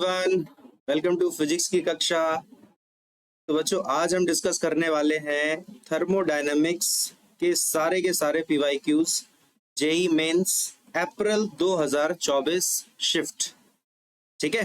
Everyone, welcome to physics की कक्षा। तो बच्चों, आज हम डिस्कस करने वाले हैं थर्मोडायनेमिक्स के सारे पीवाईक्यूज जेई मेंस अप्रैल 2024 शिफ्ट। ठीक है,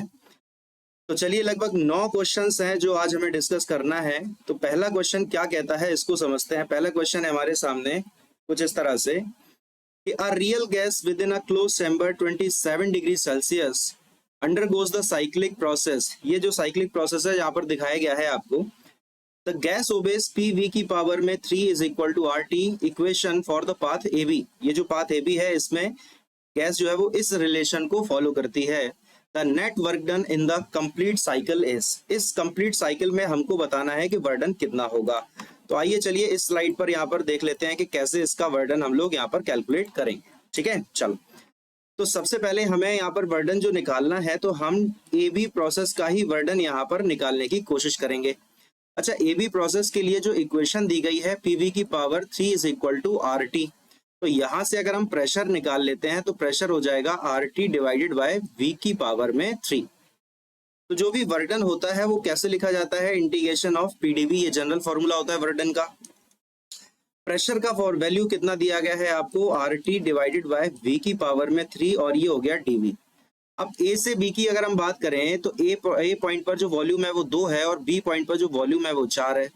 तो चलिए लगभग 9 क्वेश्चंस हैं जो आज हमें डिस्कस करना है। तो पहला क्वेश्चन क्या कहता है इसको समझते हैं। पहला क्वेश्चन है हमारे सामने कुछ इस तरह से कि a real gas within a closed chamber 27 degree Celsius undergoes the cyclic process। ये जो साइक्लिक प्रोसेस है यहाँ पर दिखाया गया है आपको। द गैस ओबेस PV की पावर में 3 is equal to RT equation for the path AB। ये जो पाथ AB है इसमें गैस जो है वो इस रिलेशन को फॉलो करती है। The net work done in the complete cycle is. इस कंप्लीट साइकिल में हमको बताना है कि वर्क डन कितना होगा। तो आइए चलिए इस स्लाइड पर यहाँ पर देख लेते हैं कि कैसे इसका वर्क डन हम लोग यहाँ पर कैलकुलेट करेंगे। ठीक है, चलो। तो सबसे पहले हमें यहाँ पर वर्क डन जो निकालना है तो हम AB प्रोसेस का ही वर्क डन यहाँ पर निकालने की कोशिश करेंगे। अच्छा, AB प्रोसेस के लिए जो इक्वेशन दी गई है PV की power 3 is equal to RT। तो यहां से अगर हम प्रेशर निकाल लेते हैं तो प्रेशर हो जाएगा RT डिवाइडेड बाय V की पावर में 3। तो जो भी वर्क डन होता है वो कैसे लिखा जाता है, इंटीग्रेशन ऑफ PdV। ये जनरल फॉर्मूला होता है वर्क डन का। प्रेशर का फॉर वैल्यू कितना दिया गया है आपको, RT डिवाइडेड बाय V की पावर में 3 और ये हो गया dV। अब A से B की अगर हम बात करें तो A पॉइंट पर जो वॉल्यूम है वो 2 है और B पॉइंट पर जो वॉल्यूम है वो 4 है।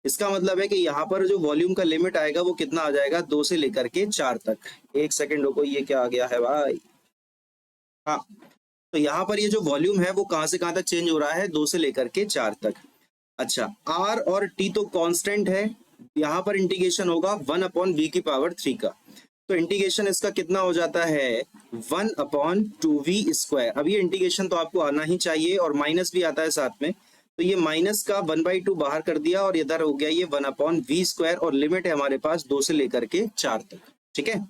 इसका मतलब है कि यहाँ पर जो वॉल्यूम का लिमिट आएगा वो कितना आ जाएगा, 2 से लेकर के 4 तक। एक सेकंड रुको, ये क्या आ गया है भाई। हाँ, तो यहाँ पर ये जो वॉल्यूम है वो कहाँ से कहाँ तक चेंज हो रहा है, 2 से लेकर के 4 तक। अच्छा, R और T तो कांस्टेंट है। यहाँ पर इंटीग्रेशन होगा 1/V की पावर 3 का। तो इंटीग्रेशन इसका कितना हो जाता है, 1/2V²। अब ये इंटीग्रेशन तो आपको आना ही चाहिए और माइनस भी आता है साथ में। तो ये माइनस का 1/2 बाहर कर दिया और इधर हो गया ये 1/V² और लिमिट है हमारे पास 2 से लेकर के 4 तक। ठीक है,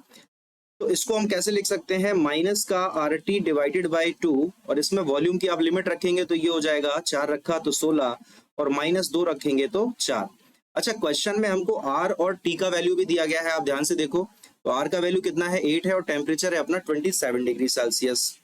तो इसको हम कैसे लिख सकते हैं, माइनस का RT डिवाइडेड बाई 2 और इसमें वॉल्यूम की आप लिमिट रखेंगे तो ये हो जाएगा 4 रखा तो 16 और -2 रखेंगे तो 4। अच्छा, क्वेश्चन में हमको R और T का वैल्यू भी दिया गया है, आप ध्यान से देखो। तो R का वैल्यू कितना है, 8 है और टेम्परेचर है अपना 27 डिग्री सेल्सियस।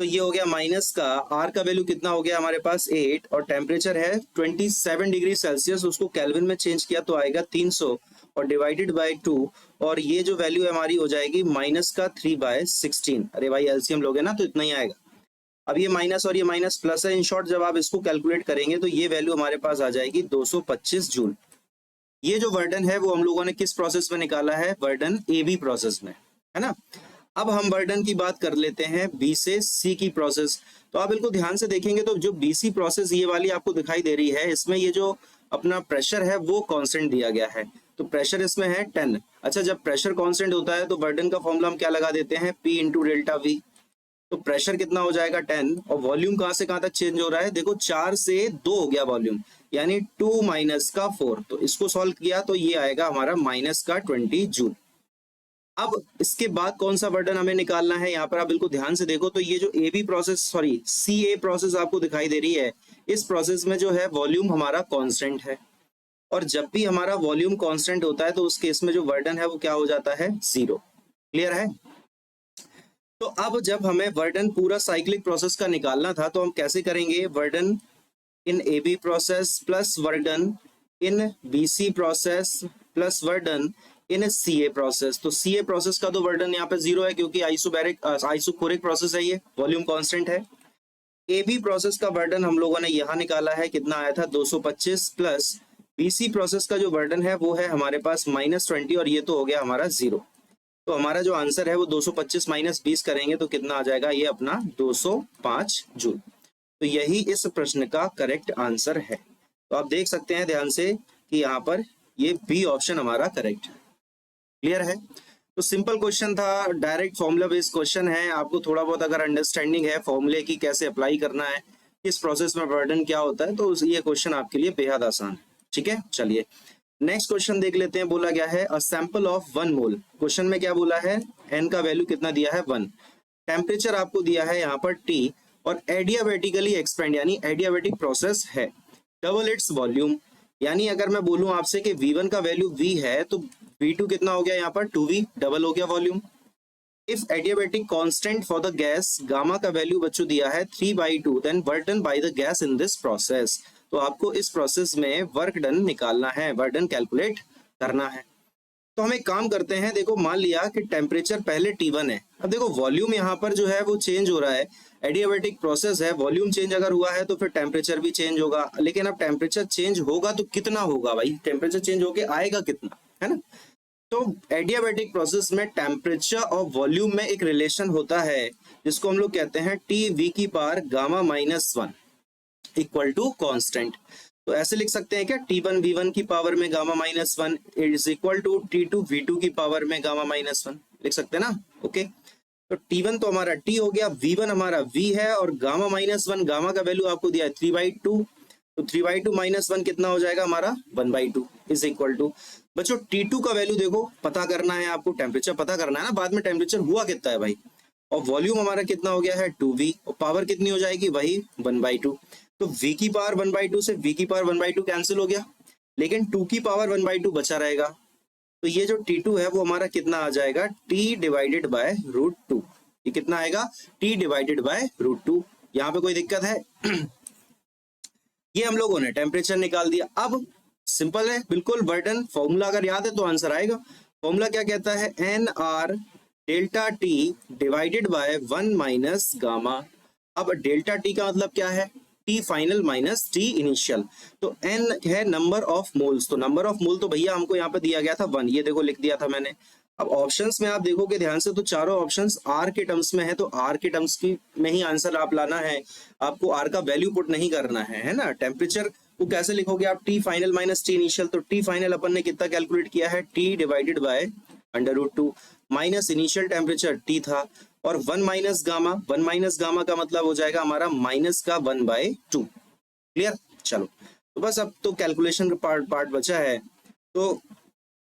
तो ये हो गया माइनस का R का वैल्यू कितना हो गया हमारे पास 8 और टेम्परेचर है 27 डिग्री सेल्सियस। उसको केल्विन में चेंज किया तो आएगा 300 और डिवाइडेड बाय 2 और ये जो वैल्यू हमारी हो जाएगी माइनस का 3/16। अरे भाई एलसीएम लोगे ना तो इतना ही आएगा। अब ये माइनस और ये माइनस प्लस है। इन शॉर्ट जब आप इसको कैलकुलेट करेंगे तो ये वैल्यू हमारे पास आ जाएगी 225 जूल। ये जो वर्क डन है वो हम लोगों ने किस प्रोसेस में निकाला है, वर्क डन AB प्रोसेस में, है ना। अब हम वर्क डन की बात कर लेते हैं B से C की प्रोसेस। तो आप बिल्कुल ध्यान से देखेंगे तो जो BC प्रोसेस ये वाली आपको दिखाई दे रही है, इसमें ये जो अपना प्रेशर है वो कांस्टेंट दिया गया है। तो प्रेशर इसमें है 10। अच्छा, जब प्रेशर कांस्टेंट होता है तो वर्क डन का फॉर्मूला हम क्या लगा देते हैं, P इंटू डेल्टा V। तो प्रेशर कितना हो जाएगा 10 और वॉल्यूम कहां से कहां तक चेंज हो रहा है, देखो 4 से 2 हो गया वॉल्यूम, यानी 2 माइनस का 4। तो इसको सॉल्व किया तो ये आएगा हमारा माइनस का 20 जूल। अब इसके बाद कौन सा वर्क डन हमें निकालना है, यहाँ पर आप बिल्कुल ध्यान से देखो। तो ये जो CA प्रोसेस आपको दिखाई दे रही है, इस प्रोसेस में जो है वॉल्यूम हमारा कांस्टेंट है और जब भी हमारा वॉल्यूम कांस्टेंट होता है तो उस केस में जो वर्क डन है वो क्या हो जाता है, 0। क्लियर है। तो अब जब हमें वर्क डन पूरा साइक्लिक प्रोसेस का निकालना था तो हम कैसे करेंगे, work done in AB process plus work done in BC process plus work done in CA process. तो CA प्रोसेस का तो वर्क डन यहाँ पे 0 है क्योंकि आइसोकोरिक प्रोसेस है, ये वॉल्यूम कांस्टेंट है। AB प्रोसेस का वर्क डन हम लोगों ने यहाँ निकाला है, कितना आया था 225 प्लस BC प्रोसेस का जो वर्क डन है वो है हमारे पास -20 और ये तो हो गया हमारा 0। तो हमारा जो आंसर है वो 225 माइनस 20 करेंगे तो कितना आ जाएगा, ये अपना 205 जूल। तो यही इस प्रश्न का करेक्ट आंसर है। तो आप देख सकते हैं ध्यान से कि यहाँ पर ये B ऑप्शन हमारा करेक्ट है। क्लियर है। तो सिंपल क्वेश्चन था, डायरेक्ट फॉर्मूला बेस्ड क्वेश्चन है। आपको थोड़ा बहुत अगर अंडरस्टैंडिंग है फॉर्मूले की, कैसे अप्लाई करना है, किस प्रोसेस में वर्क डन क्या होता है, तो ये क्वेश्चन आपके लिए बेहद आसान है। ठीक है, चलिए नेक्स्ट क्वेश्चन देख लेते हैं। बोला गया है a sample of 1 mole. Question में क्या बोला है, N का वैल्यू कितना दिया है 1, टेम्परेचर आपको दिया है यहाँ पर T और एडियाबेटिकली एक्सपेंड यानी एडियाबेटिक प्रोसेस है, डबल इट्स वॉल्यूम। यानी अगर मैं बोलूं आपसे कि V1 का वैल्यू V है तो V2 कितना हो गया यहाँ पर 2V, डबल हो गया volume. If adiabatic constant for the gas gamma का वैल्यू बच्चों दिया है 3/2, then work done by the gas in this process. तो आपको इस प्रोसेस में वर्क डन निकालना है, वर्क डन कैलकुलेट करना है। तो हम एक काम करते हैं, देखो मान लिया कि टेम्परेचर पहले T1 है, अब देखो वॉल्यूम यहाँ पर जो है वो चेंज हो रहा है, एडियाबेटिक प्रोसेस है, वॉल्यूम चेंज अगर हुआ है तो फिर टेम्परेचर भी चेंज होगा। लेकिन अब टेम्परेचर चेंज होगा तो कितना होगा भाई, टेम्परेचर चेंज होके आएगा कितना, है ना। तो एडियाबेटिक प्रोसेस में टेम्परेचर और वॉल्यूम में एक रिलेशन होता है जिसको हम लोग कहते हैं T(V)(-1) इक्वल टू कांस्टेंट। तो ऐसे लिख सकते हैं क्या, T1V1 की पावर में (-1) इज इक्वल टू T2V2 की पावर में (-1) लिख सकते हैं ना। ओके, तो T1 तो हमारा T हो गया, V1 हमारा V है, और (-1) गामा का वैल्यू आपको दिया है 3/2, तो 3/2 - 1 कितना हो जाएगा हमारा 1/2 इज इक्वल टू। बच्चों T2 का वैल्यू देखो पता करना है आपको, टेम्परेचर पता करना है ना, बाद में टेम्परेचर हुआ कितना है भाई, और वॉल्यूम हमारा कितना हो गया है 2V, और पावर कितनी हो जाएगी वही 1/2। तो V की पावर 1/2 से V की पावर 1/2 कैंसिल हो गया, लेकिन 2 की पावर 1/2 बचा रहेगा। तो ये जो T2 है वो हमारा कितना आ जाएगा, T/√2। ये कितना आएगा, T/√2। यहाँ पे कोई दिक्कत है? ये हम लोगों ने टेम्परेचर निकाल दिया। अब सिंपल है बिल्कुल, बर्डन फॉर्मूला अगर याद है तो आंसर आएगा। फॉर्मूला क्या कहता है, NR delta T divided by 1 minus gamma. अब डेल्टा T का मतलब क्या है, T final minus T initial. तो N है नंबर ऑफ मोल्स, तो नंबर ऑफ मोल तो भैया हमको यहाँ पे दिया गया था 1, ये देखो लिख दिया था मैंने। अब ऑप्शंस में आप देखोगे ध्यान से तो चारों ऑप्शंस R के टर्म्स में है, तो R के टर्म्स की में ही आंसर आप लाना है, आपको R का वैल्यू पुट नहीं करना है ना। टेम्परेचर को कैसे लिखोगे आप, T final minus T initial, तो T फाइनल अपन ने कितना कैलकुलेट किया है, T divided by √2 minus initial temperature T था, और 1 माइनस गामा, 1 माइनस गामा का मतलब हो जाएगा हमारा माइनस का 1/2। क्लियर, चलो तो बस अब तो कैलकुलेशन का पार्ट बचा है। तो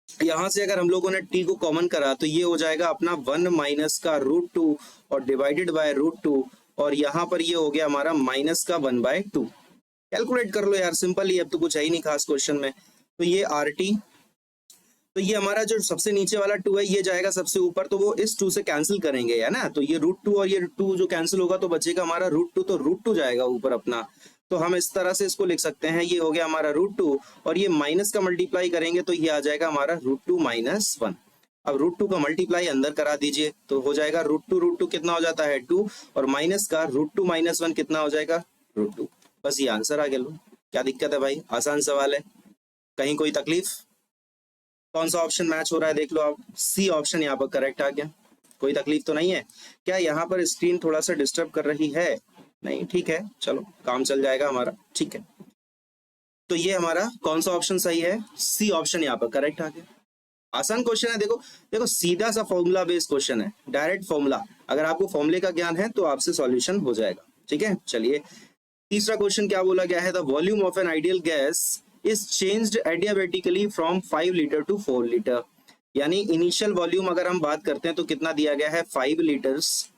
यहां से अगर हम लोगों ने T को कॉमन करा तो ये हो जाएगा अपना 1 माइनस का √2 और डिवाइडेड बाय √2, और यहाँ पर ये हो गया हमारा माइनस का 1/2। कैलकुलेट कर लो यार, सिंपल ही, अब तो कुछ है ही नहीं खास क्वेश्चन में। तो ये RT, तो ये हमारा जो सबसे नीचे वाला 2 है ये जाएगा सबसे ऊपर, तो वो इस 2 से कैंसिल करेंगे है ना, तो ये √2 और ये 2 जो कैंसिल होगा तो बचेगा हमारा √2, तो √2 जाएगा ऊपर अपना। तो हम इस तरह से इसको लिख सकते हैं, ये हो गया हमारा √2, और ये माइनस का मल्टीप्लाई करेंगे तो ये आ जाएगा हमारा √2 - 1। अब √2 का मल्टीप्लाई अंदर करा दीजिए तो हो जाएगा √2 कितना हो जाता है 2, और माइनस का √2 - 1 कितना हो जाएगा √2। बस ये आंसर आ गया। लो क्या दिक्कत है भाई, आसान सवाल है, कहीं कोई तकलीफ? कौन सा ऑप्शन मैच हो रहा है देख लो आप, सी ऑप्शन यहाँ पर करेक्ट आ गया। कोई तकलीफ तो नहीं है क्या? यहाँ पर स्क्रीन थोड़ा सा डिस्टर्ब कर रही है? नहीं, ठीक है, चलो काम चल जाएगा हमारा, ठीक है। तो ये हमारा कौन सा ऑप्शन सही है, सी ऑप्शन यहाँ पर करेक्ट आ गया। आसान क्वेश्चन है, देखो देखो सीधा सा फॉर्मूला बेस्ड क्वेश्चन है, डायरेक्ट फॉर्मूला, अगर आपको फॉर्मूले का ज्ञान है तो आपसे सॉल्यूशन हो जाएगा, ठीक है। चलिए तीसरा क्वेश्चन क्या बोला गया है, the volume of an ideal gas is changed adiabatically from 5 litre to 4 litre. यानी इनिशियल वॉल्यूम अगर हम बात करते हैं तो कितना दिया गया है 5 लीटर्स,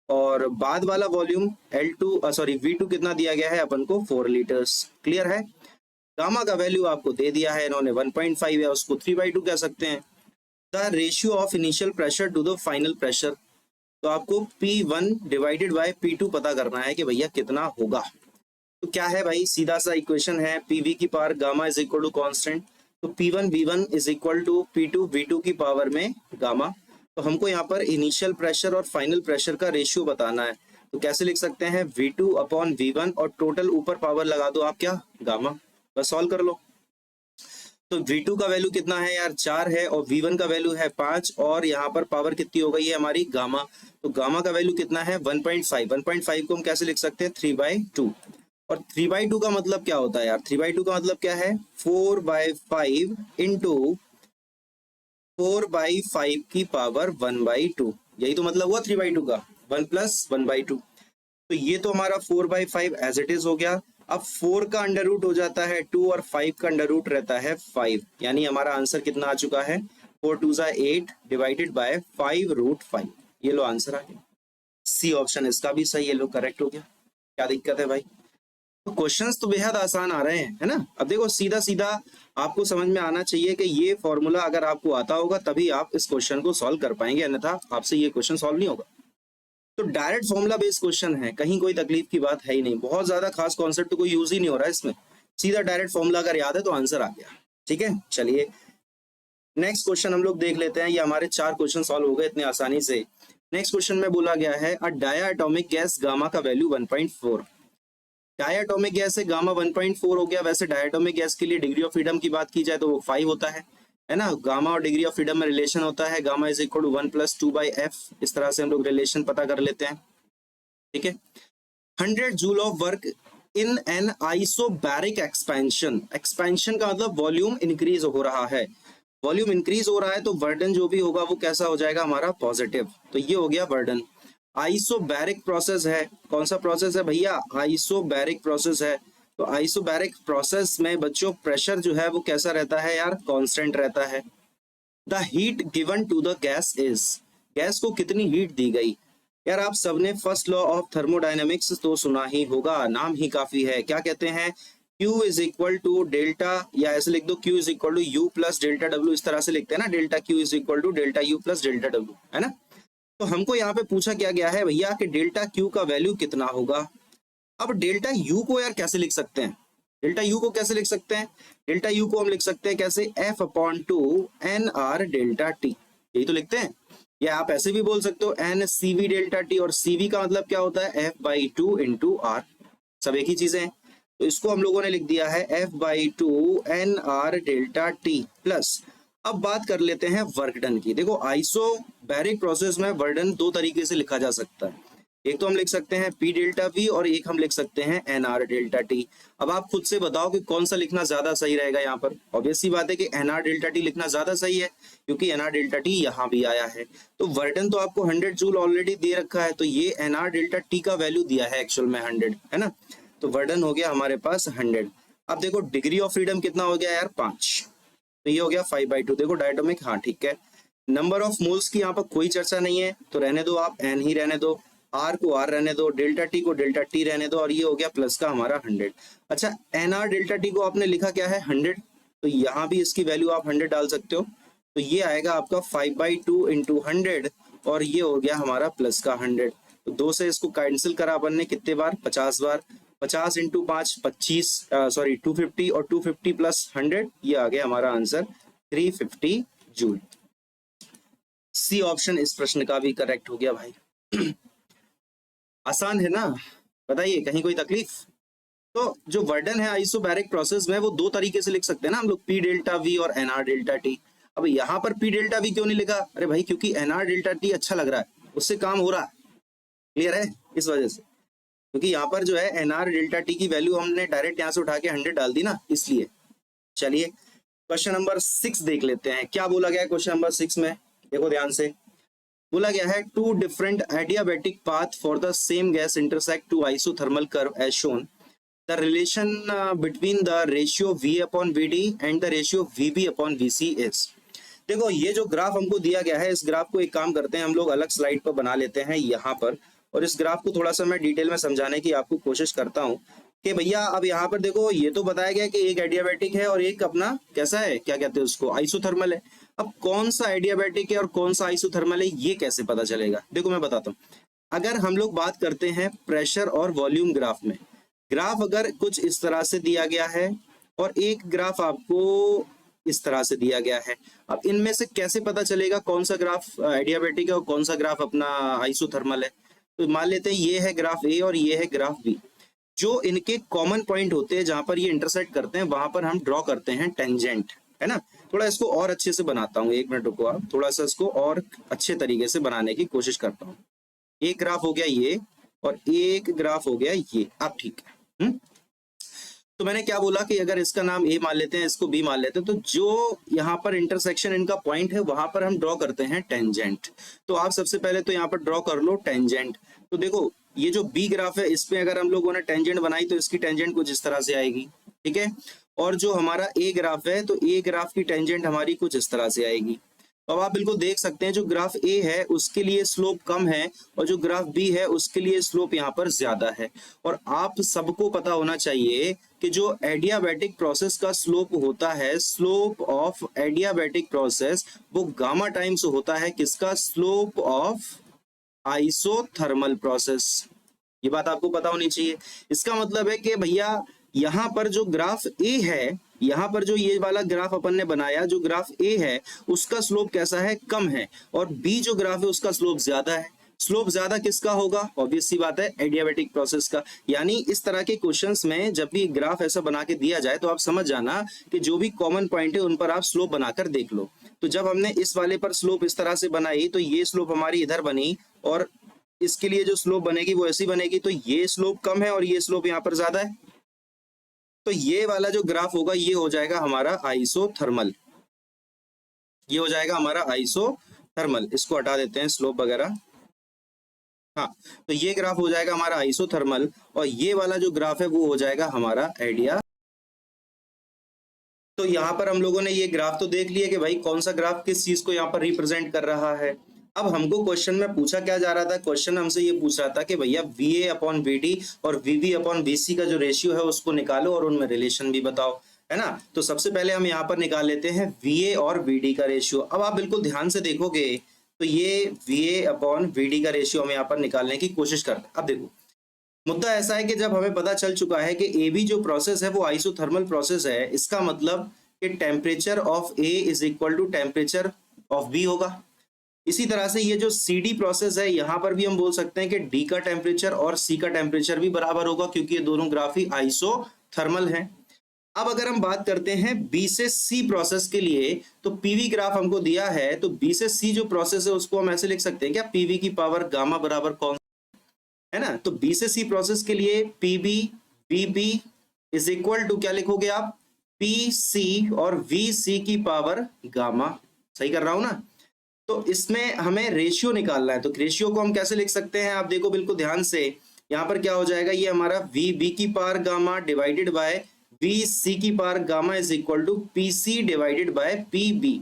और बाद वाला वॉल्यूम V2 कितना दिया गया है अपन को 4 लीटर्स। क्लियर है। गामा का वैल्यू आपको दे दिया है इन्होंने 1.5 है, उसको 3/2 कह सकते हैं। The ratio of initial pressure to the final pressure, तो आपको P1 डिवाइडेड बाय P2 पता करना है कि भैया कितना होगा। तो क्या है भाई, सीधा सा इक्वेशन है, PV की power gamma is equal to constant, तो P1V1 is equal to P2V2 की पावर में गामा। तो हमको यहाँ पर इनिशियल प्रेशर और फाइनल प्रेशर का रेशियो बताना है, तो कैसे लिख सकते हैं V2/V1, और टोटल ऊपर पावर लगा दो आप क्या, गामा, बस सॉल्व कर लो। तो V2 का वैल्यू कितना है यार 4 है, और V1 का वैल्यू है 5, और यहाँ पर पावर कितनी हो गई है हमारी गामा, तो गामा का वैल्यू कितना है 1.5। 1.5 को हम कैसे लिख सकते हैं 3/2, और 3/2 का मतलब क्या होता है यार, 3/2 का मतलब क्या है 4/5 इंटू 4/5 की पावर 1/2, यही तो मतलब हुआ 3/2 का, 1 + 1/2। तो ये तो हमारा 4/5 एज इट इज हो गया। अब 4 का अंडर रूट हो जाता है 2, और 5 का अंडर रूट रहता है 5, यानी हमारा आंसर कितना आ चुका है 4 2 8 डिवाइडेड बाय 5√5। ये लो आंसर आ गया, सी ऑप्शन इसका भी सही है, लो करेक्ट हो गया। क्या दिक्कत है भाई? तो क्वेश्चंस तो बेहद आसान आ रहे हैं, है ना। अब देखो सीधा सीधा आपको समझ में आना चाहिए कि ये फॉर्मूला अगर आपको आता होगा तभी आप इस क्वेश्चन को सॉल्व कर पाएंगे, अन्यथा आपसे ये क्वेश्चन सॉल्व नहीं होगा। तो डायरेक्ट फॉर्मूला बेस्ड क्वेश्चन है, कहीं कोई तकलीफ की बात है ही नहीं, बहुत ज्यादा खास कॉन्सेप्ट तो कोई यूज ही नहीं हो रहा है इसमें, सीधा डायरेक्ट फॉर्मूला अगर याद है तो आंसर आ गया। ठीक है, चलिए नेक्स्ट क्वेश्चन हम लोग देख लेते हैं। ये हमारे 4 क्वेश्चन सॉल्व हो गए इतने आसानी से। नेक्स्ट क्वेश्चन में बोला गया है अ डायाटॉमिक गैस गामा का वैल्यू 1.4। डायाटॉमिक गैस है, गामा 1.4 हो गया। वैसे डायाटॉमिक गैस के लिए डिग्री ऑफ फ्रीडम की बात की जाए तो वो 5 होता है ना। गामा और डिग्री ऑफ फ्रीडम में रिलेशन होता है, gamma is equal to 1 + 2/f। इस तरह से हम लोग रिलेशन पता कर लेते हैं। ठीक है, 100 joule of work in an isobaric expansion. Expansion का मतलब वॉल्यूम इंक्रीज हो रहा है, वॉल्यूम इंक्रीज हो रहा है तो बर्डन जो भी होगा वो कैसा हो जाएगा हमारा, पॉजिटिव। तो ये हो गया बर्डन। आइसोबैरिक प्रोसेस है, कौन सा प्रोसेस है भैया, आइसोबैरिक प्रोसेस है। तो आइसोबैरिक प्रोसेस में बच्चों प्रेशर जो है वो कैसा रहता है यार, कांस्टेंट रहता है। The heat given to the gas is, gas को कितनी हीट दी गई। यार आप सबने फर्स्ट लॉ ऑफ थर्मोडायनेमिक्स तो सुना ही होगा, नाम ही काफी है। क्या कहते हैं, Q is equal to delta, या ऐसे लिख दो Q is equal to U plus delta W, इस तरह से लिखते हैं ना, delta Q is equal to delta U plus delta W, है ना। तो हमको यहाँ पे पूछा क्या गया है भैया कि डेल्टा Q का वैल्यू कितना होगा। अब डेल्टा U को यार कैसे लिख सकते हैं, डेल्टा U को कैसे लिख सकते हैं, डेल्टा U को हम लिख सकते हैं कैसे, F/2 NR डेल्टा T, यही तो लिखते हैं। या आप ऐसे भी बोल सकते हो NCV डेल्टा T, और CV का मतलब क्या होता है, F/2 × R, सब एक ही चीजें हैं। तो इसको हम लोगों ने लिख दिया है F/2 NR delta T plus. अब बात कर लेते हैं वर्क डन की। देखो आइसोबैरिक प्रोसेस में वर्क डन 2 तरीके से लिखा जा सकता है, एक तो हम लिख सकते हैं P डेल्टा V और एक हम लिख सकते हैं NR डेल्टा T। अब आप खुद से बताओ कि कौन सा लिखना ज्यादा सही रहेगा। यहाँ पर ऑब्वियस सी बात है कि NR डेल्टा T लिखना ज्यादा सही है, क्योंकि NR डेल्टा T यहाँ भी आया है। तो वर्क डन तो आपको 100 जूल ऑलरेडी दे रखा है, तो ये NR डेल्टा T का वैल्यू दिया है एक्चुअल में 100, है ना। तो वर्डन हो गया हमारे पास 100। अब देखो डिग्री ऑफ फ्रीडम कितना हो गया यार, 5, तो ये हो गया 5/2। देखो डायटोमिक, हाँ ठीक है। नंबर ऑफ मोल्स की यहाँ पर कोई चर्चा नहीं है, तो रहने दो आप, N ही रहने दो, R को R रहने दो, डेल्टा T को डेल्टा T रहने दो, और ये हो गया प्लस का हमारा 100। अच्छा NR डेल्टा T को आपने लिखा क्या है, 100, तो यहाँ भी इसकी वैल्यू आप 100 डाल सकते हो। तो ये आएगा आपका 5/2 × 100, और ये हो गया हमारा प्लस का 100। तो 2 से इसको कैंसिल करा अपन ने कितने बार, 50 बार। 50 × 5 25, सॉरी 250, और 250 + 100, ये आ गया हमारा आंसर 350 जूल। सी ऑप्शन इस प्रश्न का भी करेक्ट हो गया भाई। आसान है ना, बताइए कहीं कोई तकलीफ। तो जो वर्डन है आइसोबैरिक प्रोसेस में वो 2 तरीके से लिख सकते हैं ना हम लोग, P डेल्टा V और NR डेल्टा T। अब यहाँ पर P डेल्टा V क्यों नहीं लिखा, अरे भाई क्योंकि NR डेल्टा T अच्छा लग रहा है, उससे काम हो रहा है, क्लियर है, इस वजह से। क्योंकि यहाँ पर जो है NR डेल्टा T की वैल्यू हमने डायरेक्ट यहाँ से उठा के 100 डाल दी ना, इसलिए। चलिए क्वेश्चन नंबर 6 देख लेते हैं, क्या बोला गया है क्वेश्चन नंबर 6 में, देखो ध्यान से। बोला गया है 2 different adiabatic path for the same gas intersect two isothermal curve as shown. The relation between the ratio V/VD and the ratio VB/VC is. देखो ये जो ग्राफ हमको दिया गया है, इस ग्राफ को एक काम करते हैं हम लोग अलग स्लाइड पर बना लेते हैं यहाँ पर, और इस ग्राफ को थोड़ा सा मैं डिटेल में समझाने की आपको कोशिश करता हूँ कि भैया अब यहाँ पर देखो ये तो बताया गया कि एक एडियाबैटिक है और एक अपना कैसा है, क्या कहते हैं उसको, आइसोथर्मल है। अब कौन सा एडियाबैटिक है और कौन सा आइसोथर्मल है ये कैसे पता चलेगा, देखो मैं बताता हूँ। अगर हम लोग बात करते हैं प्रेशर और वॉल्यूम ग्राफ में, ग्राफ अगर कुछ इस तरह से दिया गया है और एक ग्राफ आपको इस तरह से दिया गया है, अब इनमें से कैसे पता चलेगा कौन सा ग्राफ एडियाबैटिक है और कौन सा ग्राफ अपना आइसोथर्मल है। तो मान लेते हैं ये है ग्राफ ए और ये है ग्राफ बी। जो इनके कॉमन पॉइंट होते हैं जहां पर ये इंटरसेक्ट करते हैं वहां पर हम ड्रॉ करते हैं टेंजेंट, है ना। थोड़ा इसको और अच्छे से बनाता हूँ, 1 मिनट रुको आप, थोड़ा सा इसको और अच्छे तरीके से बनाने की कोशिश करता हूँ। एक ग्राफ हो गया ये और एक ग्राफ हो गया ये, अब ठीक है। तो मैंने क्या बोला कि अगर इसका नाम ए मान लेते हैं, इसको बी मान लेते हैं, तो जो यहाँ पर इंटरसेक्शन इनका पॉइंट है वहां पर हम ड्रॉ करते हैं टेंजेंट। तो आप सबसे पहले तो यहाँ पर ड्रॉ कर लो टेंजेंट। तो देखो ये जो बी ग्राफ है इस पे अगर हम लोगों ने टेंजेंट बनाई तो इसकी टेंजेंट कुछ इस तरह से आएगी, ठीक है। और जो हमारा ए ग्राफ है तो ए ग्राफ की टेंजेंट हमारी कुछ इस तरह से आएगी। तो अब आप बिल्कुल देख सकते हैं जो ग्राफ ए है उसके लिए स्लोप कम है और जो ग्राफ बी है उसके लिए स्लोप यहाँ पर ज्यादा है। और आप सबको पता होना चाहिए कि जो एडियाबैटिक प्रोसेस का स्लोप होता है, स्लोप ऑफ एडियाबैटिक प्रोसेस, वो गामा टाइम्स होता है किसका? Slope of isothermal process. ये बात आपको पता होनी चाहिए। इसका मतलब है कि भैया यहाँ पर जो ग्राफ ए है, यहाँ पर जो ये वाला ग्राफ अपन ने बनाया, जो ग्राफ ए है उसका स्लोप कैसा है? कम है। और बी जो ग्राफ है उसका स्लोप ज्यादा है। स्लोप ज्यादा किसका होगा? ऑब्वियस सी बात है, एडियाबैटिक प्रोसेस का। यानी इस तरह के क्वेश्चंस में जब भी ग्राफ ऐसा बना के दिया जाए तो आप समझ जाना कि जो भी कॉमन पॉइंट है उन पर आप स्लोप बनाकर देख लो। तो जब हमने इस वाले पर स्लोप इस तरह से बनाई तो ये स्लोप हमारी इधर बनी, और इसके लिए जो स्लोप बनेगी वो ऐसी बनेगी। तो ये स्लोप कम है और ये स्लोप यहाँ पर ज्यादा है। तो ये वाला जो ग्राफ होगा ये हो जाएगा हमारा आइसोथर्मल। ये हो जाएगा हमारा आइसोथर्मल। इसको हटा देते हैं स्लोप वगैरह। हाँ, तो ये ग्राफ हो जाएगा हमारा आइसोथर्मल और ये वाला जो ग्राफ है वो हो जाएगा हमारा एडिया। तो यहाँ पर हम लोगों ने ये ग्राफ तो देख लिया कि भाई कौन सा ग्राफ किस चीज को यहाँ पर रिप्रेजेंट कर रहा है। अब हमको क्वेश्चन में पूछा क्या जा रहा था? क्वेश्चन हमसे ये पूछ रहा था कि भैया VA अपॉन VD और VB अपॉन VC का जो रेशियो है उसको निकालो और उनमें रिलेशन भी बताओ, है ना। तो सबसे पहले हम यहाँ पर निकाल लेते हैं VA और VD का रेशियो। अब आप बिल्कुल ध्यान से देखोगे तो ये VA अपॉन VD का रेशियो हम यहाँ पर निकालने की कोशिश करते हैं। अब देखो, मुद्दा ऐसा है कि जब हमें पता चल चुका है कि AB जो प्रोसेस है वो आइसोथर्मल प्रोसेस है, इसका मतलब कि temperature of A is equal to temperature of B होगा। इसी तरह से ये जो CD प्रोसेस है यहाँ पर भी हम बोल सकते हैं कि D का टेम्परेचर और C का टेम्परेचर भी बराबर होगा, क्योंकि ये दोनों ग्राफ ही आइसोथर्मल हैं। अब अगर हम बात करते हैं B से C प्रोसेस के लिए, तो PV ग्राफ हमको दिया है, तो B से C जो प्रोसेस है उसको हम ऐसे लिख सकते हैं क्या? PV की पावर गामा बराबर कौन, है ना। तो B से C प्रोसेस के लिए PB VB is equal to क्या लिखोगे आप? PC और VC की पावर गामा। सही कर रहा हूं ना। तो इसमें हमें रेशियो निकालना है, तो रेशियो को हम कैसे लिख सकते हैं? आप देखो बिल्कुल ध्यान से, यहाँ पर क्या हो जाएगा? ये हमारा VB की power gamma divided by VC की power gamma is equal to PC divided by PB।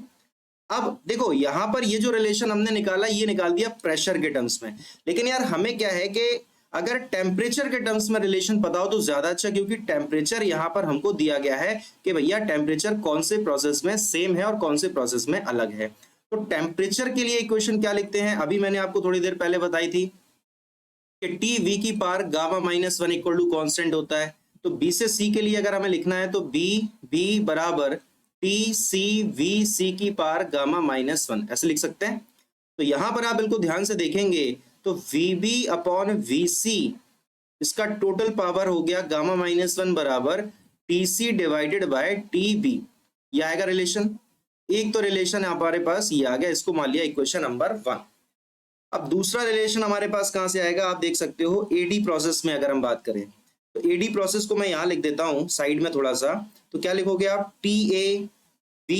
अब देखो यहाँ पर ये जो रिलेशन हमने निकाला ये निकाल दिया प्रेशर के टर्म्स में, लेकिन यार हमें क्या है कि अगर टेम्परेचर के टर्म्स में रिलेशन पता हो तो ज्यादा अच्छा, क्योंकि टेम्परेचर यहाँ पर हमको दिया गया है कि भैया टेम्परेचर कौन से प्रोसेस में सेम है और कौन से प्रोसेस में अलग है। तो टेम्परेचर के लिए इक्वेशन क्या लिखते हैं? अभी मैंने आपको थोड़ी देर पहले बताई थी कि TV की power gamma -1 equal to constant होता है। तो B से C के लिए अगर हमें लिखना है तो B बराबर TC VC की पावर गामा -1 ऐसे लिख सकते हैं। तो यहां पर आप बिल्कुल ध्यान से देखेंगे तो VB अपॉन VC इसका टोटल पावर हो गया गामा -1 बराबर TC डिवाइडेड बाय TB। ये आएगा रिलेशन। एक तो रिलेशन हमारे पास ये आ गया, इसको मान लिया इक्वेशन नंबर 1। अब दूसरा रिलेशन हमारे पास कहां से आएगा? आप देख सकते हो AD प्रोसेस में अगर हम बात करें तो AD प्रोसेस को मैं यहां लिख देता हूं साइड में थोड़ा सा। तो क्या लिखोगे आप? TA B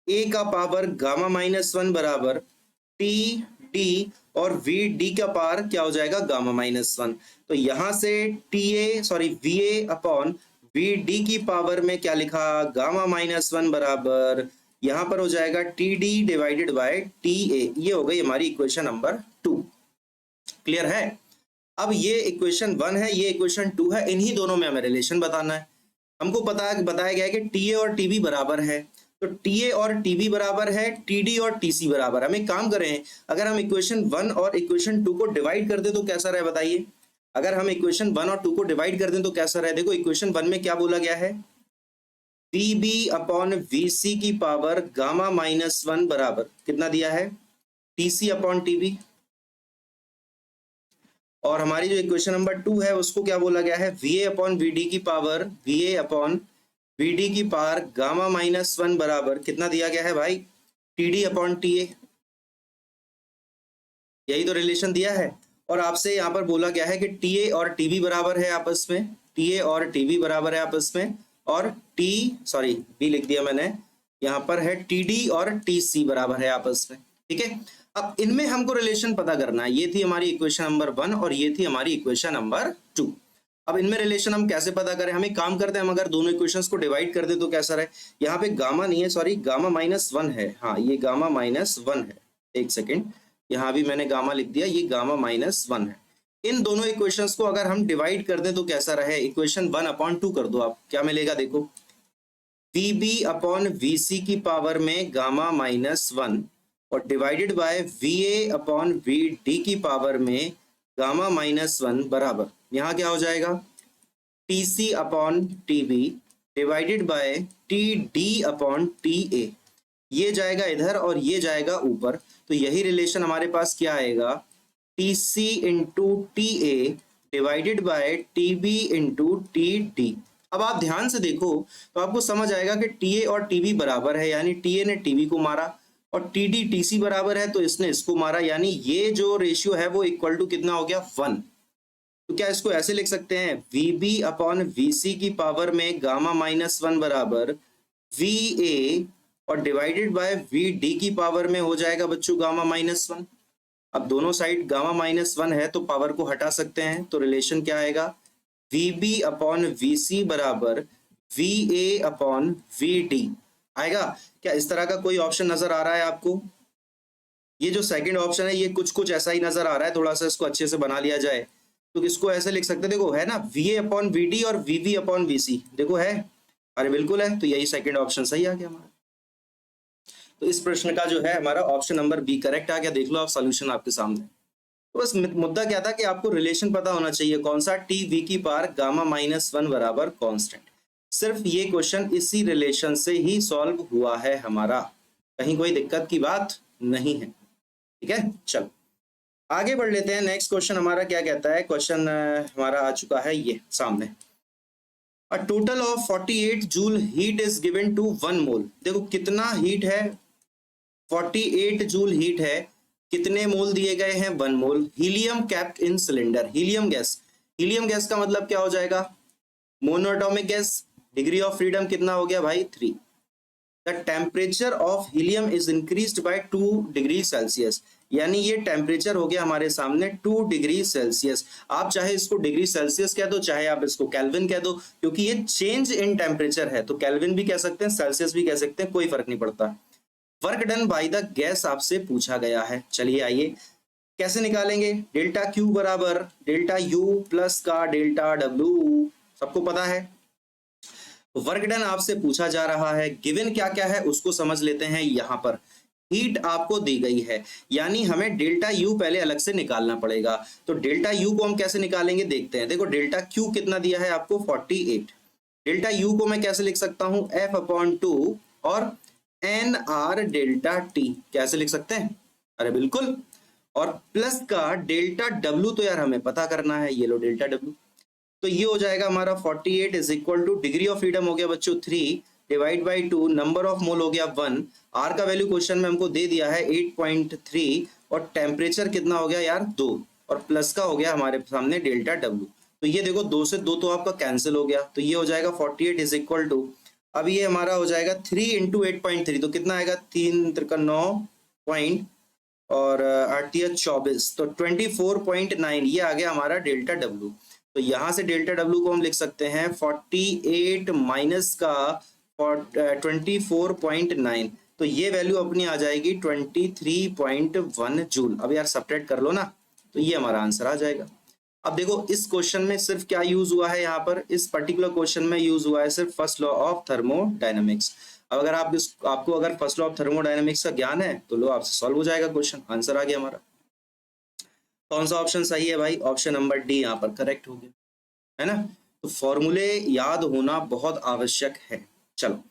A का पावर गामा -1 बराबर TD और VD का पावर क्या हो जाएगा? गामा -1। तो यहां से VA अपॉन VD की पावर में क्या लिखा? गामा -1 बराबर यहां पर हो जाएगा TD डिवाइडेड बाय TA। ये हो गई हमारी इक्वेशन नंबर 2। क्लियर है? अब ये इक्वेशन 1 है, ये इक्वेशन 2 है, इन्हीं दोनों में हमें रिलेशन बताना है। हमको बताया गया है कि TA और TB बराबर है, तो TA और TB बराबर है, TD और TC बराबर। हम एक काम करें, अगर हम इक्वेशन 1 और इक्वेशन 2 को डिवाइड कर दे तो कैसा रहे बताइए? अगर हम इक्वेशन 1 और 2 को डिवाइड कर दें तो कैसा रहे? देखो इक्वेशन 1 में क्या बोला गया है? VB अपॉन VC की पावर गामा -1 बराबर कितना दिया है? TC upon TB। और हमारी जो इक्वेशन नंबर 2 है उसको क्या बोला गया है? VA अपॉन VD की पावर VA अपॉन VD की पावर गामा -1 बराबर कितना दिया गया है भाई? TD upon TA। यही तो रिलेशन दिया है। और आपसे यहाँ पर बोला गया है कि TA और TB बराबर है आपस में, TA और TB बराबर है आपस में, और B लिख दिया मैंने, यहाँ पर है TD और TC बराबर है आपस में। ठीक है, अब इनमें हमको रिलेशन पता करना है। ये थी हमारी इक्वेशन नंबर 1 और ये थी हमारी इक्वेशन नंबर 2। अब इनमें रिलेशन हम कैसे पता करें? हम एक काम करते हैं, हम अगर दोनों इक्वेशंस को डिवाइड कर दे तो कैसा रहे? यहाँ पे गामा नहीं है, सॉरी गामा -1 है, हाँ ये गामा -1 है। एक सेकेंड, यहाँ भी मैंने गामा लिख दिया, ये गामा -1 है। इन दोनों इक्वेशंस को अगर हम डिवाइड कर दें तो कैसा रहे? इक्वेशन 1/2 कर दो आप, क्या मिलेगा देखो, VB अपॉन VC की पावर में गामा -1 और divided by VA upon VD की पावर में गामा -1 बराबर, यहाँ क्या हो जाएगा, TC upon TB divided by TD upon TA। ये जाएगा इधर और ये जाएगा ऊपर, तो यही रिलेशन हमारे पास क्या आएगा, TC into TA divided by TB into TD। अब आप ध्यान से देखो तो आपको समझ आएगा कि TA और TB बराबर है, यानी TA ने TB को मारा और TD TC बराबर है तो इसने इसको मारा, यानी ये जो रेशियो है वो इक्वल टू कितना हो गया, 1। तो क्या इसको ऐसे लिख सकते हैं, VB अपॉन VC की पावर में गामा -1 बराबर VA और डिवाइडेड बाय VD की पावर में हो जाएगा बच्चों गामा -1। अब दोनों साइड गामा -1 है तो पावर को हटा सकते हैं, तो रिलेशन क्या आएगा, VB अपॉन VC बराबर VA अपॉन VD आएगा। क्या इस तरह का कोई ऑप्शन नजर आ रहा है आपको? ये जो सेकंड ऑप्शन है ये कुछ कुछ ऐसा ही नजर आ रहा है, थोड़ा सा इसको अच्छे से बना लिया जाए तो इसको ऐसे लिख सकते हैं, देखो है ना, VA अपॉन VD और VB अपॉन VC, देखो है, अरे बिल्कुल है, तो यही सेकंड ऑप्शन सही आ गया हमारा। तो इस प्रश्न का जो है हमारा ऑप्शन नंबर बी करेक्ट आ गया। देख लो आप, सॉल्यूशन आपके सामने। तो बस मुद्दा क्या था कि आपको रिलेशन पता होना चाहिए, कौन सा, TV की पावर गामा -1 बराबर कांस्टेंट। सिर्फ ये क्वेश्चन इसी रिलेशन से ही सॉल्व हुआ है हमारा, कहीं कोई दिक्कत की बात नहीं है, ठीक है। चलो आगे बढ़ लेते हैं। नेक्स्ट क्वेश्चन हमारा क्या कहता है, क्वेश्चन हमारा आ चुका है ये सामने, a total of 48 joule heat is given to 1 mole. देखो कितना हीट है, 48 जूल हीट है, कितने मोल दिए गए हैं, 1 mole. Helium kept in cylinder, helium gas, helium gas का मतलब क्या हो जाएगा, monoatomic gas. Degree of freedom कितना हो गया भाई, 3। The temperature of helium is increased by 2 degree Celsius, यानी ये टेम्परेचर हो गया हमारे सामने 2 डिग्री सेल्सियस। आप चाहे इसको डिग्री सेल्सियस कह दो, चाहे आप इसको केल्विन कह दो, क्योंकि ये चेंज इन टेम्परेचर है, तो केल्विन भी कह सकते हैं, सेल्सियस भी कह सकते हैं, कोई फर्क नहीं पड़ता। Work done by the gas आपसे पूछा गया है। चलिए आइए कैसे निकालेंगे, डेल्टा Q बराबर डेल्टा U प्लस का डेल्टा W, सबको पता है। वर्क डन आपसे पूछा जा रहा है, गिवन क्या क्या है उसको समझ लेते हैं। यहाँ पर हीट आपको दी गई है, यानी हमें डेल्टा U पहले अलग से निकालना पड़ेगा। तो डेल्टा U को हम कैसे निकालेंगे देखते हैं। देखो डेल्टा Q कितना दिया है आपको, 48। डेल्टा U को मैं कैसे लिख सकता हूँ, F/2 और NR डेल्टा T, कैसे लिख सकते हैं, अरे बिल्कुल, और प्लस का डेल्टा W तो यार हमें पता करना है, ये लो डेल्टा W। तो ये हो जाएगा हमारा 48 is equal to, degree of freedom हो गया बच्चों 3 divide by 2, number of mole हो गया 1, आर का वैल्यू क्वेश्चन में हमको दे दिया है 8.3 और टेम्परेचर कितना हो गया यार 2, और प्लस का हो गया हमारे सामने डेल्टा W। तो ये देखो 2 से 2 तो आपका कैंसिल हो गया, तो ये हो जाएगा 48 इज इक्वल टू, अब ये हमारा हो जाएगा 3 इंटू 8.3, तो कितना आएगा, 3 × 9 पॉइंट और 8 × 24, तो 24.9, ये आ गया हमारा डेल्टा W। तो यहाँ से डेल्टा W को हम लिख सकते हैं 48 माइनस का 24.9, तो ये वैल्यू अपनी आ जाएगी 23.1 जूल। अब यार सब्ट्रैक्ट कर लो ना, तो ये हमारा आंसर आ जाएगा। अब देखो इस क्वेश्चन में सिर्फ क्या यूज हुआ है, यहाँ पर इस पर्टिकुलर क्वेश्चन में यूज हुआ है सिर्फ फर्स्ट लॉ ऑफ थर्मोडायनेमिक्स। अब अगर आपको अगर फर्स्ट लॉ ऑफ थर्मोडायनेमिक्स का ज्ञान है तो लो आपसे सॉल्व हो जाएगा क्वेश्चन, आंसर आ गया हमारा। कौन सा ऑप्शन सही है भाई, ऑप्शन नंबर डी यहाँ पर करेक्ट हो गया, है ना। तो फॉर्मूले याद होना बहुत आवश्यक है। चलो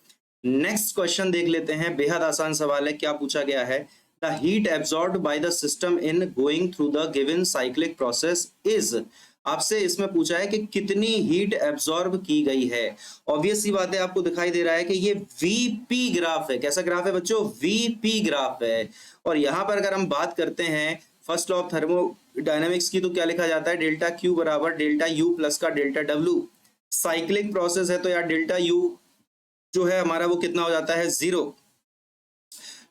नेक्स्ट क्वेश्चन देख लेते हैं, बेहद आसान सवाल है। क्या पूछा गया है, the heat absorbed by the system in going through the given cyclic process is, आपसे इसमें पूछा है कि कितनी हीट एब्जॉर्ब की गई है। ऑब्वियस सी बात है, आपको दिखाई दे रहा है कि ये वीपी ग्राफ है। कैसा ग्राफ है बच्चों, वीपी ग्राफ है। और यहाँ पर अगर हम बात करते हैं फर्स्ट लॉ ऑफ थर्मोडायनेमिक्स की, तो क्या लिखा जाता है, डेल्टा Q बराबर डेल्टा U प्लस का डेल्टा W। साइक्लिक प्रोसेस है तो यार डेल्टा U जो है हमारा वो कितना हो जाता है, 0।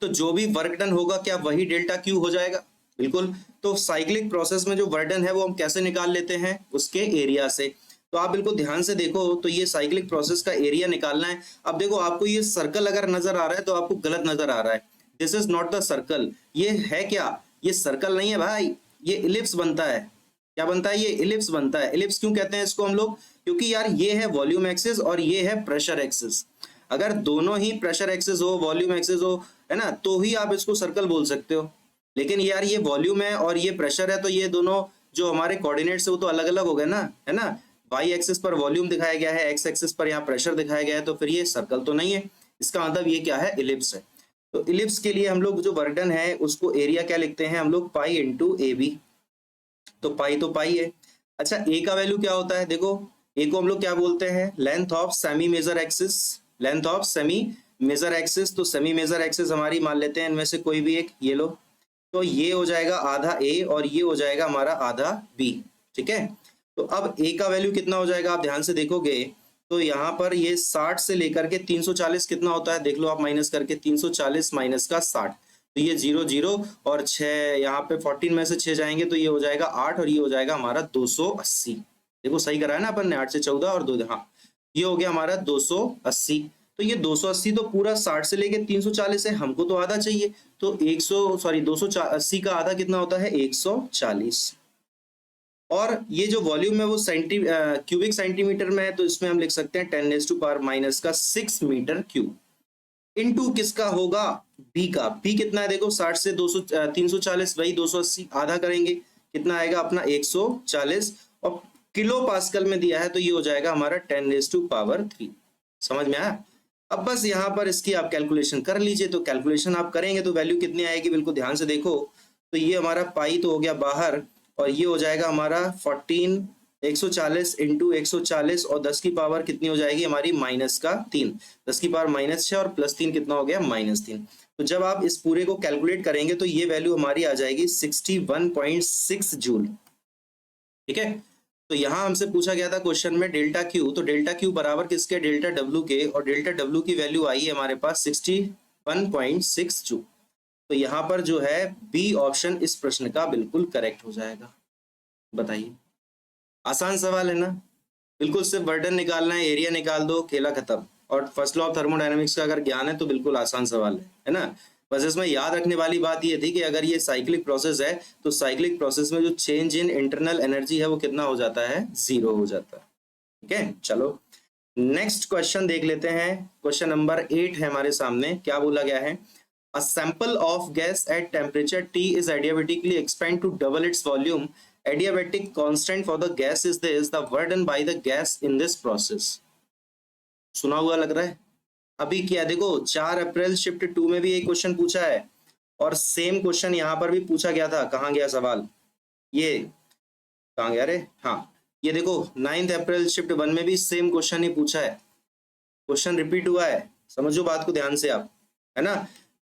तो जो भी वर्क डन होगा क्या वही डेल्टा Q हो जाएगा, बिल्कुल। तो साइक्लिक प्रोसेस में जो वर्क डन है वो हम कैसे निकाल लेते हैं, उसके एरिया से। तो आप बिल्कुल ध्यान से देखो, तो ये साइक्लिक प्रोसेस का एरिया निकालना है। अब देखो आपको ये सर्कल अगर नजर आ रहा है तो आपको गलत नजर आ रहा है, this is not the circle. ये है क्या, ये सर्कल नहीं है भाई, ये इलिप्स बनता है। क्या बनता है, ये इलिप्स बनता है। इलिप्स क्यों कहते हैं इसको हम लोग, क्योंकि यार ये है वॉल्यूम एक्सिस और ये है प्रेशर एक्सिस। अगर दोनों ही प्रेशर एक्सिस हो, वॉल्यूम एक्सिस हो, है ना, तो ही आप इसको सर्कल बोल सकते हो। लेकिन यार ये वॉल्यूम है और ये प्रेशर है, तो ये दोनों जो हमारे कोऑर्डिनेट्स है वो तो अलग अलग हो गए ना, है ना। वाई एक्सिस पर वॉल्यूम दिखाया गया है, एक्स एक्सिस पर यहाँ प्रेशर दिखाया गया है, तो फिर ये सर्कल तो नहीं है। इसका मतलब ये क्या है, इलिप्स है। तो इलिप्स के लिए हम लोग जो वर्क डन है उसको एरिया क्या लिखते हैं हम लोग, पाई इंटू ए बी। तो पाई है। अच्छा ए का वैल्यू क्या होता है, देखो ए को हम लोग क्या बोलते हैं, length of semi major axis, length of semi major axis. तो सेमी मेजर एक्सिस हमारी मान लेते हैं इनमें से कोई भी एक, ये लो, तो ये हो जाएगा आधा ए और ये हो जाएगा हमारा आधा बी, ठीक है। तो अब ए का वैल्यू कितना हो जाएगा, आप ध्यान से देखोगे तो यहाँ पर ये 60 से लेकर के 340 कितना होता है, देख लो आप माइनस करके, 340 माइनस का 60, तो ये 0 0 और 6, यहाँ पे 14 में से 6 जाएंगे तो ये हो जाएगा 8 और ये हो जाएगा हमारा 280। देखो सही करा है ना अपन ने, 8 से 14 और 2, हाँ ये हो गया हमारा 280। तो ये 280 तो पूरा 60 से लेके 340 है, हमको तो आधा चाहिए, तो 280 का आधा कितना होता है, 140। और ये जो वॉल्यूम है वो क्यूबिक सेंटीमीटर में है, तो इसमें हम लिख सकते हैं 10⁻⁻⁶ मीटर क्यूब। इनटू किसका होगा, बी का। बी कितना है देखो, 60 से 340 वही 280, आधा करेंगे कितना आएगा अपना 140, और किलो पास्कल में दिया है तो ये हो जाएगा हमारा 10⁻3। समझ में आया। अब बस यहाँ पर इसकी आप कैलकुलेशन कर लीजिए, तो कैलकुलेशन आप करेंगे तो वैल्यू कितनी आएगी, बिल्कुल ध्यान से देखो। तो ये हमारा पाई तो हो गया बाहर, और ये हो जाएगा हमारा 140 इंटू 140, और 10 की पावर कितनी हो जाएगी हमारी, -3, 10 की पावर -6 और +3 कितना हो गया, -3। तो जब आप इस पूरे को कैलकुलेट करेंगे तो ये वैल्यू हमारी आ जाएगी 61.6 जूल, ठीक है। तो यहाँ हमसे पूछा गया था क्वेश्चन में डेल्टा क्यू, तो डेल्टा क्यू बराबर किसके, डेल्टा डब्ल्यू के, और डेल्टा डब्ल्यू की वैल्यू आई है हमारे पास 61.6 जूल। तो यहाँ पर जो है बी ऑप्शन इस प्रश्न का बिल्कुल करेक्ट हो जाएगा। बताइए, आसान सवाल है ना, बिल्कुल सिर्फ बर्डन निकालना है, एरिया निकाल दो, खेला खत्म। और फर्स्ट लॉ ऑफ थर्मोडायनेमिक्स का अगर ज्ञान है तो बिल्कुल आसान सवाल है ना। बस इसमें याद रखने वाली बात ये थी कि अगर ये साइक्लिक प्रोसेस है तो साइक्लिक प्रोसेस में जो चेंज इन इंटरनल एनर्जी है वो कितना हो जाता है, 0 हो जाता है, ठीक है। चलो नेक्स्ट क्वेश्चन देख लेते हैं। क्वेश्चन नंबर 8 है हमारे सामने, क्या बोला गया है, A sample of gas at temperature T is adiabatically expand to double its volume. Adiabatic constant for the gas is this, the work done by the gas in this process. सुना हुआ लग रहा है। अभी क्या देखो 4 अप्रैल शिफ्ट 2 में भी एक क्वेश्चन पूछा है, और सेम क्वेश्चन यहाँ पर भी पूछा गया था। कहाँ गया सवाल, ये कहाँ गया रे, हाँ ये देखो 9 अप्रैल शिफ्ट 1 में भी सेम क्वेश्चन ही पूछा है। क्वेश्चन रिपीट हुआ है, समझो बात को ध्यान से आप, है ना।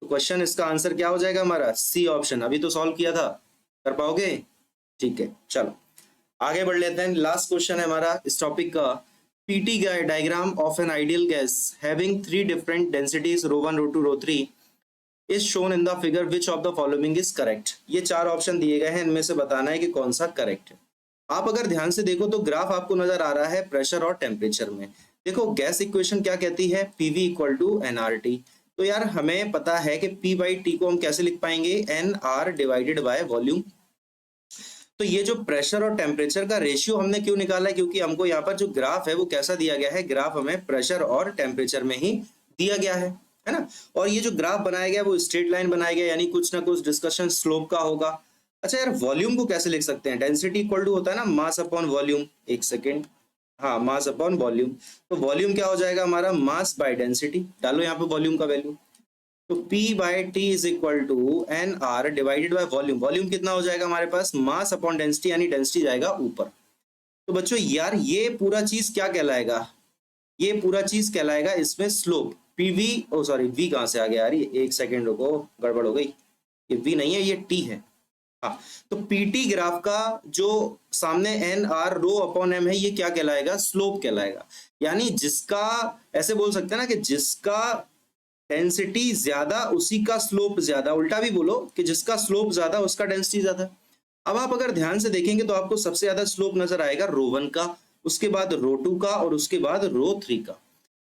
तो क्वेश्चन इसका आंसर क्या हो जाएगा हमारा, सी ऑप्शन। अभी तो सॉल्व किया था, कर पाओगे, ठीक है। चलो आगे बढ़ लेते हैं। लास्ट क्वेश्चन है हमारा इस टॉपिक का, PT diagram of an ideal gas having 3 different densities ρ1 ρ2 ρ3 is shown in the figure, which of the following is correct. ये 4 ऑप्शन दिए गए हैं, इनमें से बताना है कि कौन सा करेक्ट है। आप अगर ध्यान से देखो तो ग्राफ आपको नजर आ रहा है प्रेशर और टेम्परेचर में। देखो गैस इक्वेशन क्या कहती है, PV = nRT। तो यार हमें पता है कि P/T को हम कैसे लिख पाएंगे, NR डिवाइडेड बाय वॉल्यूम। तो ये जो प्रेशर और टेम्परेचर का रेशियो हमने क्यों निकाला है, क्योंकि हमको यहाँ पर जो ग्राफ है वो कैसा दिया गया है, ग्राफ हमें प्रेशर और टेम्परेचर में ही दिया गया है ना। और ये जो ग्राफ बनाया गया वो स्ट्रेट लाइन बनाया गया, यानी कुछ ना कुछ डिस्कशन स्लोप का होगा। अच्छा यार वॉल्यूम को कैसे लिख सकते हैं, डेंसिटी इक्वल टू होता है ना मास अपॉन वॉल्यूम। एक सेकेंड, हाँ मास अपॉन वॉल्यूम। तो वॉल्यूम क्या हो जाएगा हमारा, मास बाय डेंसिटी। डालो यहाँ पे वॉल्यूम का वैल्यू, तो P/T is equal to NR divided by volume. Volume कितना हो जाएगा हमारे पास, मास अपॉन डेंसिटी, यानी डेंसिटी जाएगा ऊपर। तो बच्चों यार ये पूरा चीज क्या कहलाएगा, ये पूरा चीज कहलाएगा इसमें स्लोप। V कहाँ से आ गया यार, ये एक सेकेंड रुको, गड़बड़ हो गई, ये V नहीं है ये T है। हाँ तो PT ग्राफ का जो सामने NR ρ/m है, ये क्या कहलाएगा, स्लोप कहलाएगा। यानी जिसका, ऐसे बोल सकते हैं ना कि जिसका डेंसिटी ज्यादा उसी का स्लोप ज्यादा, उल्टा भी बोलो कि जिसका स्लोप ज्यादा उसका डेंसिटी ज्यादा। अब आप अगर ध्यान से देखेंगे तो आपको सबसे ज्यादा स्लोप नजर आएगा ρ1 का, उसके बाद रो 2 का और उसके बाद रो 3 का।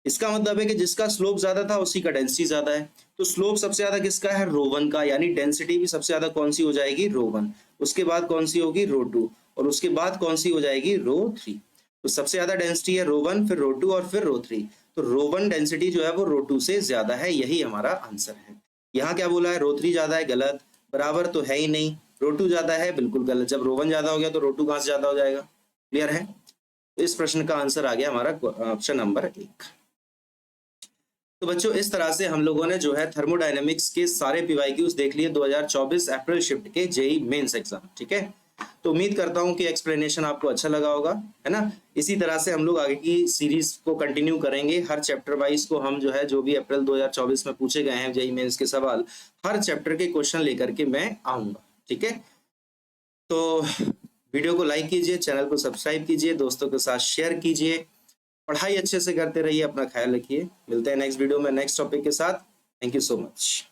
इसका मतलब है कि जिसका स्लोप ज्यादा था उसी का डेंसिटी ज्यादा है। तो स्लोप सबसे ज्यादा किसका है? रो 1 का, यानी डेंसिटी भी सबसे ज्यादा कौन सी हो जाएगी? रो 1। उसके बाद कौन सी होगी? रो 2। और उसके बाद कौन सी हो जाएगी? रो 3। तो सबसे ज्यादा डेंसिटी है रो 1, फिर रो 2 और फिर रो 3। तो रो 1 डेंसिटी जो है वो रो 2 से ज्यादा है, यही हमारा आंसर है। यहाँ क्या बोला है? रो 3 ज्यादा है, गलत। बराबर तो है ही नहीं। रो 2 ज्यादा है, बिल्कुल गलत। जब रो 1 ज्यादा हो गया तो रो 2 कहां से ज्यादा हो जाएगा? क्लियर है? तो इस प्रश्न का आंसर आ गया हमारा ऑप्शन नंबर 1। तो बच्चों इस तरह से हम लोगों ने जो है थर्मोडायनेमिक्स के सारे पीवाईक्यूज देख लिए 2024 अप्रैल शिफ्ट के जेई मेंस एग्जाम। ठीक है, तो उम्मीद करता हूं कि एक्सप्लेनेशन आपको अच्छा लगा होगा, है ना। इसी तरह से हम लोग आगे की सीरीज को कंटिन्यू करेंगे। हर चैप्टर वाइज को हम जो है जो भी अप्रैल 2024 में पूछे गए हैं जेई मेंस के सवाल, हर चैप्टर के क्वेश्चन लेकर के मैं आऊंगा। ठीक है, तो वीडियो को लाइक कीजिए, चैनल को सब्सक्राइब कीजिए, दोस्तों के साथ शेयर कीजिए। पढ़ाई अच्छे से करते रहिए, अपना ख्याल रखिए। मिलते हैं नेक्स्ट वीडियो में नेक्स्ट टॉपिक के साथ। Thank you so much.